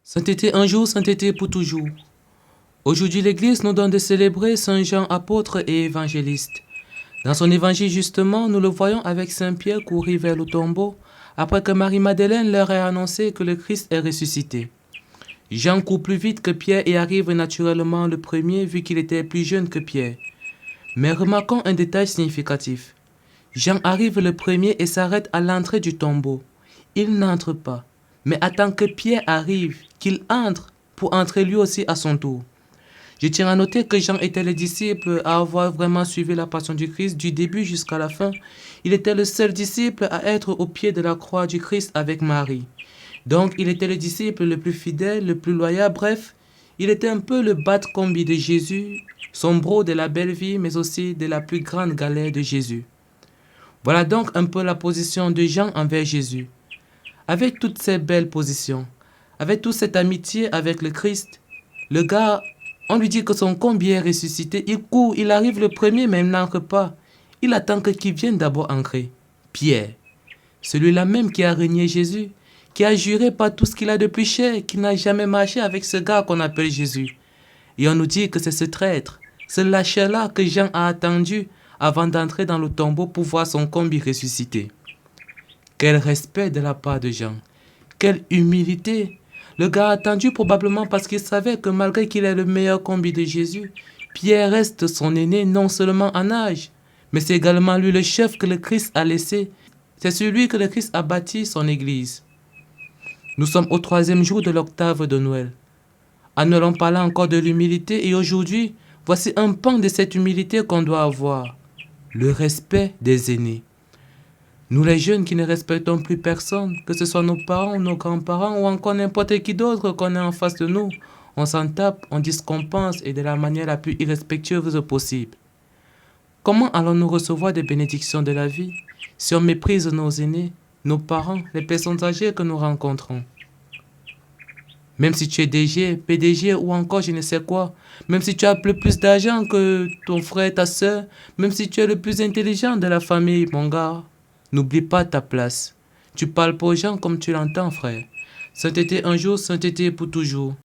Sainteté un jour, sainteté pour toujours. Aujourd'hui, l'Église nous donne de célébrer Saint Jean apôtre et évangéliste. Dans son évangile, justement, nous le voyons avec Saint Pierre courir vers le tombeau après que Marie-Madeleine leur ait annoncé que le Christ est ressuscité. Jean court plus vite que Pierre et arrive naturellement le premier vu qu'il était plus jeune que Pierre. Mais remarquons un détail significatif. Jean arrive le premier et s'arrête à l'entrée du tombeau. Il n'entre pas, mais attend que Pierre arrive, qu'il entre, pour entrer lui aussi à son tour. Je tiens à noter que Jean était le disciple à avoir vraiment suivi la passion du Christ du début jusqu'à la fin. Il était le seul disciple à être au pied de la croix du Christ avec Marie. Donc il était le disciple le plus fidèle, le plus loyal, bref, il était un peu le bat-combi de Jésus, son bro de la belle vie, mais aussi de la plus grande galère de Jésus. Voilà donc un peu la position de Jean envers Jésus. Avec toutes ces belles positions, avec toute cette amitié avec le Christ, le gars, on lui dit que son combi est ressuscité, il court, il arrive le premier mais il n'entre pas. Il attend que qui vienne d'abord entrer. Pierre, celui-là même qui a régné Jésus, qui a juré par tout ce qu'il a de plus cher, qui n'a jamais marché avec ce gars qu'on appelle Jésus. Et on nous dit que c'est ce traître, ce lâcher-là que Jean a attendu avant d'entrer dans le tombeau pour voir son combi ressuscité. Quel respect de la part de Jean. Quelle humilité. Le gars a attendu probablement parce qu'il savait que malgré qu'il est le meilleur combi de Jésus, Pierre reste son aîné non seulement en âge, mais c'est également lui le chef que le Christ a laissé. C'est sur lui que le Christ a bâti son église. Nous sommes au 3e jour de l'octave de Noël. En Noël, on parlait encore de l'humilité et aujourd'hui, voici un pan de cette humilité qu'on doit avoir. Le respect des aînés. Nous les jeunes qui ne respectons plus personne, que ce soit nos parents, nos grands-parents ou encore n'importe qui d'autre qu'on ait en face de nous, on s'en tape, on dit ce qu'on pense et de la manière la plus irrespectueuse possible. Comment allons-nous recevoir des bénédictions de la vie si on méprise nos aînés, nos parents, les personnes âgées que nous rencontrons? Même si tu es DG, PDG ou encore je ne sais quoi, même si tu as le plus d'argent que ton frère, ta soeur, même si tu es le plus intelligent de la famille, mon gars, n'oublie pas ta place. Tu parles pas aux gens comme tu l'entends, frère. Sainteté un jour, sainteté pour toujours.